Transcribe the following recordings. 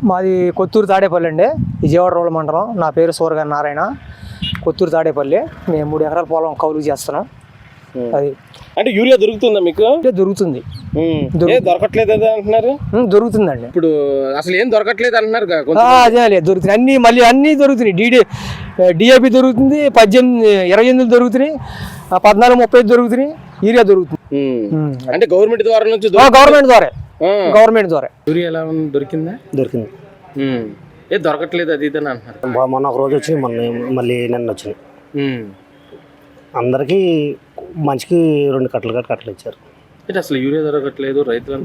మాది కొత్తూరు తాడేపల్లి అండి, విజయవాడ రోడ్ల మండలం. నా పేరు సూరగారి నారాయణ, కొత్తూరు తాడేపల్లి. మేము 3 ఎకరాల పొలం కౌలు చేస్తున్నాం. అది అంటే యూరియా దొరుకుతుందా మీకు? దొరుకుతుంది. దొరకట్లేదు అంటున్నారు. దొరుకుతుందండి. ఇప్పుడు అసలు ఏం దొరకట్లేదు అంటున్నారు. అదే లేదు, దొరుకుతుంది. అన్నీ దొరుకుతున్నాయి. డిఏపి దొరుకుతుంది, 28 దొరుకుతున్నాయి, 14, 35 దొరుకుతున్నాయి. యూరియా దొరుకుతుంది. అంటే గవర్నమెంట్ ద్వారా నుంచి గవర్నమెంట్ ద్వారా యూరియా ఎలా ఉంది? దొరికింది. దొరకట్లేదు అది ఇదని అంటున్నారు. మొన్న ఒక రోజు వచ్చి మళ్ళీ నిన్న వచ్చినాయి. అందరికీ మనిషికి 2 కట్టలు ఇచ్చారు. అసలు యూరియా దొరకట్లేదు, రైతులు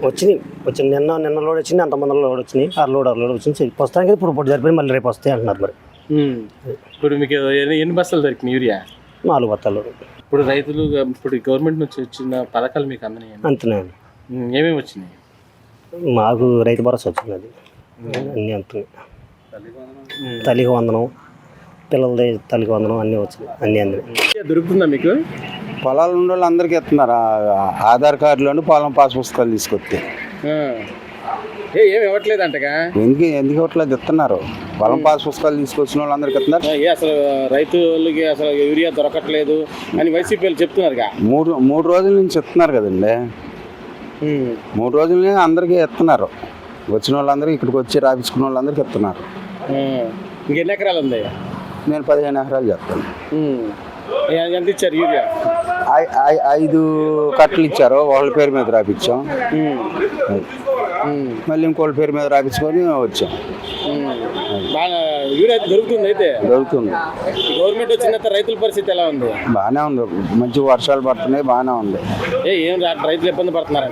వచ్చింది. నిన్న లోడ్ వచ్చింది, అంతమంది లోడ్ వచ్చినాయి. 6 లోడ్ వచ్చింది. వస్తానికి ఇప్పుడు జరిపోయి మళ్ళీ రేపు వస్తాయి అంటున్నారు. మరి ఇప్పుడు మీకు ఎన్ని బస్తాలు దొరికినాయి యూరియా? 4 బత్తాలు. ఇప్పుడు రైతులు ఇప్పుడు గవర్నమెంట్ నుంచి వచ్చిన పథకాలు మీకు అందినాయి? అంతనే. ఏమేమి వచ్చినాయి? మాకు రైతు భరోసా వచ్చింది. అది అన్నీ అంతున్నాయి. తల్లికి వందనం, పిల్లలది తల్లికి వందనం అన్నీ వచ్చినాయి. అన్నీ అందినాయి. దొరుకుతుందా మీకు? పొలాలు ఉన్న వాళ్ళు అందరికీ ఇస్తున్నారు. ఆధార్ కార్డులోని పొలం పాస్ పుస్తకాలు తీసుకొస్తే ఏమి ఇవ్వట్లేదు అంటగా. ఎందుకు ఇవ్వట్లేదు? ఇస్తున్నారు. పొలం పాస్ పుస్తకాలు తీసుకొచ్చిన వాళ్ళు అందరికి ఇస్తున్నారు. అసలు రైతులకి అసలు యూరియా దొరకట్లేదు అని వైసీపీ చెప్తున్నారు. మూడు రోజుల నుంచి ఇస్తున్నారు కదండి. 3 రోజుల నుంచి అందరికీ ఇస్తున్నారు. వచ్చిన వాళ్ళందరికీ ఇక్కడికి వచ్చి రాపించుకున్న వాళ్ళందరికీ ఇస్తున్నారు. ఇంకెన్ని ఎకరాలు ఉంది? నేను 15 ఎకరాలు చెప్తాను. ఎంత ఇచ్చారు యూరియా? 5 కట్టలు ఇచ్చారు. వాళ్ళ పేరు మీద రాపించాం. మళ్ళీ ఇంకోళ్ళ పేరు మీద రాపించుకొని వచ్చాం. యూరియా దొరుకుతుంది. అయితే దొరుకుతుంది. గవర్నమెంట్ వచ్చిన తర్వాత రైతుల పరిస్థితి ఎలా ఉంది? బాగానే ఉంది. మంచి వర్షాలు పడుతున్నాయి. బాగానే ఉంది. ఏం రైతులు ఇబ్బంది పడుతున్నారు?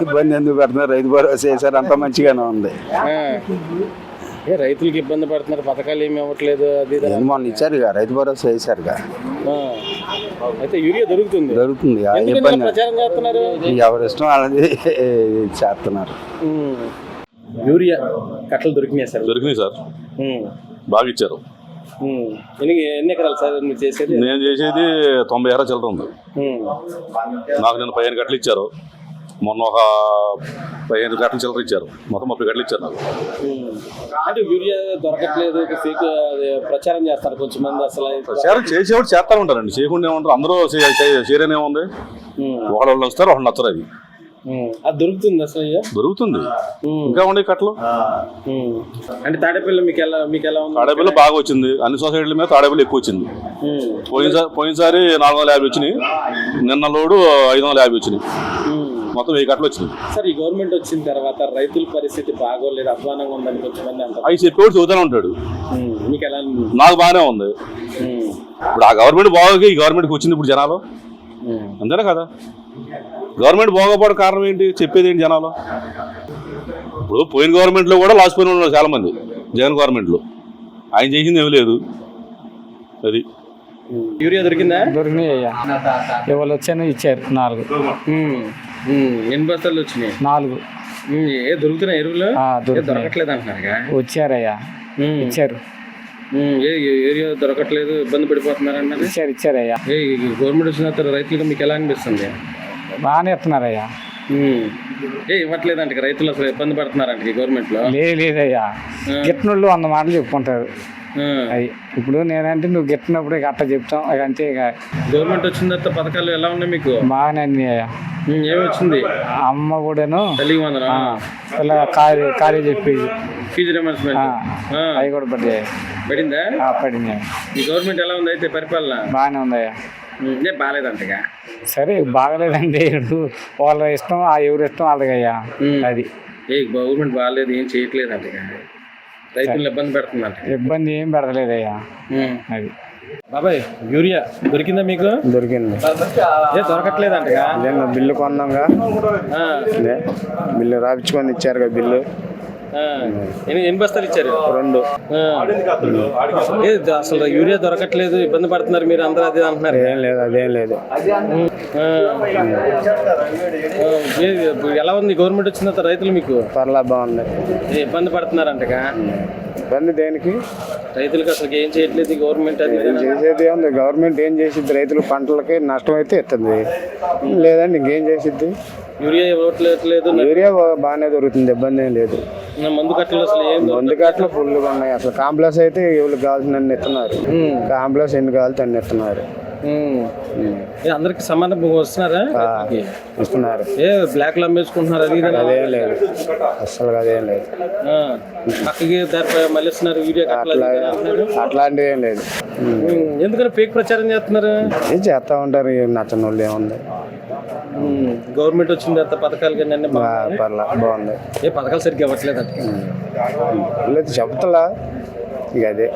ఇబ్బంది ఎందుకు పడుతున్నారు? రైతు భరోసా చేశారు, అంత మంచిగానే ఉంది. రైతులకి ఇబ్బంది పడుతున్నారు, పథకాలు ఏమి ఇవ్వట్లేదు. అది మొన్న ఇచ్చారు, రైతు భరోసా వేశారుగా. అయితే యూరియా దొరుకుతుంది. ప్రచారం చేస్తున్నారు. ఎవరి ఇష్టం వాళ్ళది చేస్తున్నారు. యూరియా కట్టలు దొరికినాయి సార్? దొరికినాయి సార్, బాగా ఇచ్చారు. ఎన్ని ఎకరాలు సార్ మీరు చేసేది? నేను చేసేది 90 ఎకరాలు చిల్లర ఉంది. నాకు నేను 15 కట్టలు ఇచ్చారు. మొన్న ఒక 15 కట్టలు చిల్లర ఇచ్చారు. మొత్తం 30 కట్టలు ఇచ్చారు నాకు. అంటే యూరియా దొరకట్లేదు, ఫేక్ ప్రచారం చేస్తారు కొంచెం మంది. అసలు ప్రచారం చేసేవాడు చేస్తా ఉంటారండి, చేయకుండా ఏమంటారు. అందరూ చేయరనే ఉంది. ఒకళ్ళు వస్తారు, ఒకళ్ళు నచ్చరు. అది దొరుకుతుంది అసలు? దొరుకుతుంది. ఇంకా ఉండే కట్టలు. అంటే తాడేపల్లి మీకు ఎలా ఉంది? తాడేపల్లి బాగా వచ్చింది. అన్ని సొసైటీల మీద తాడేపల్లి ఎక్కువ వచ్చింది. పోయినసారి 450 వచ్చినాయి. నిన్న లోడు 550 వచ్చినాయి. మొత్తం 1000 కట్టలు వచ్చినాయి. సార్, ఈ గవర్నమెంట్ వచ్చిన తర్వాత రైతుల పరిస్థితి బాగోలేదు, అధ్వానంగా ఉందని కొంచెమంది అంటారు. అవి చెప్పేవాడు చదువుతూనే ఉంటాడు. మీకు ఎలా? నాకు బాగానే ఉంది. ఇప్పుడు ఆ గవర్నమెంట్ బాగోకి ఈ గవర్నమెంట్కి వచ్చింది ఇప్పుడు జనాలు. అంతేనా కదా? గవర్నమెంట్ బాగోపోవడం కారణం ఏంటి? చెప్పేది ఏంటి జనాలు? ఇప్పుడు పోయిన గవర్నమెంట్లో కూడా లాస్ పోయిన వాళ్ళు చాలా మంది. జగన్ గవర్నమెంట్లో ఆయన చేసింది ఏమి లేదు. అది యూరియా దొరికిందా? దొరికినాయి అయ్యా. ఎవరు వచ్చానో ఇచ్చారు 4. ఎన్ని బస్తాలు వచ్చినాయి? 4. దొరుకుతున్నాయి ఎరువులు? దొరకట్లేదు అంటున్నారు. వచ్చారయ్యా, ఇచ్చారు. ఏరియా దొరకట్లేదు, ఇబ్బంది పడిపోతున్నారు అన్నారు. ఇచ్చారయ్యా. గవర్నమెంట్ వచ్చిన తర్వాత రైతులకు మీకు ఎలా అనిపిస్తుంది? బాగానే ఇస్తున్నారయ్యా. ఇవ్వట్లేదు అంటే రైతులు అసలు ఇబ్బంది పడుతున్నారంట గవర్నమెంట్ లో? లేదయ్యా, గిట్టినోళ్ళు 100 మాటలు చెప్పుకుంటారు. అది ఇప్పుడు నేనంటే నువ్వు గిట్టినప్పుడు అట్ట చెప్తాం. అంతే. గవర్నమెంట్ వచ్చిన తర్వాత పథకాలు ఎలా ఉన్నాయి మీకు? బాగానే అయ్యా. ఏమి వచ్చింది? అమ్మ కూడాను, తల్లికి వందనం, ఇలా కాలేజ్ చెప్పేది, ఫీజు రియంబర్స్మెంట్ అవి కూడా పడ్డాయి. పడిందా? పడింది. ఈ గవర్నమెంట్ ఎలా ఉంది అయితే పరిపాలన? బాగానే ఉందయ్యా. బాగాలేదంటగా? సరే, బాగలేదండి. వాళ్ళ ఇష్టం, ఎవరి ఇష్టం వాళ్ళకయ్యా. అది గవర్నమెంట్ బాగాలేదు, ఏం చేయట్లేదు అంటగా, రైతులు ఇబ్బంది పెడుతుందంట. ఇబ్బంది ఏం పెడతలేదయ్యా. అది బాబాయ్, యూరియా దొరికిందా మీకు? దొరికింది. దొరకట్లేదు అంటగా? బిల్లు కొన్నాంగా, బిల్లు రాపించుకొని ఇచ్చారుగా. బిల్లు ఎన్ని బస్తాలు ఇచ్చారు? 2. అసలు యూరియా దొరకట్లేదు, ఇబ్బంది పడుతున్నారు మీరు అందరూ, అదే అంటున్నారు. అదేం లేదు. ఎలా ఉంది గవర్నమెంట్ వచ్చిన తర్వాత రైతులు మీకు? పర్లా, బాగుంది. ఇబ్బంది పడుతున్నారంటగా? ఇబ్బంది దేనికి? రైతులకు అసలు ఏం చేయట్లేదు గవర్నమెంట్. అది చేసేది ఏముంది? గవర్నమెంట్ ఏం చేసిద్ది? రైతులు పంటలకి నష్టం అయితే ఇస్తుంది, లేదండి ఇంకేం చేసిద్ది? యూరియా ఇవ్వట్లేదు, ఏరియా బాగానే దొరుకుతుంది, ఇబ్బంది ఏం లేదు. మందు కట్టలు అసలు ఏం మందు కట్టలు ఫుల్గా ఉన్నాయి. అసలు కాంప్లెక్స్ అయితే ఎవరికి కావాల్సిన అన్ని ఇస్తున్నారు. కాంప్లెక్స్ ఎన్ని కావాలితే అన్ని ఇస్తున్నారు. అందరికి సమానం వస్తున్నారా? ఇస్తున్నారు. బ్లాక్ లో అమ్మేసుకుంటున్నారు, అది ఇది అని. అదేం లేదు, అస్సలు అదేం లేదు. పక్కకి మళ్ళీ ఇస్తున్నారు యూరియా కట్టలు అది ఇది అంటున్నారు. అట్లాంటివి ఏం లేదు. ఎందుకని ఫేక్ ప్రచారం చేస్తున్నారు? ఏం చేస్తా ఉంటారు, నచ్చని వాళ్ళు ఏముంది. గవర్నమెంట్ వచ్చిన తర్వాత పథకాలు కానీ అన్ని పర్లా బాగుంది. ఏ పథకాలు సరిగ్గా ఇవ్వట్లేదు. చెప్తలా ఇక అదే.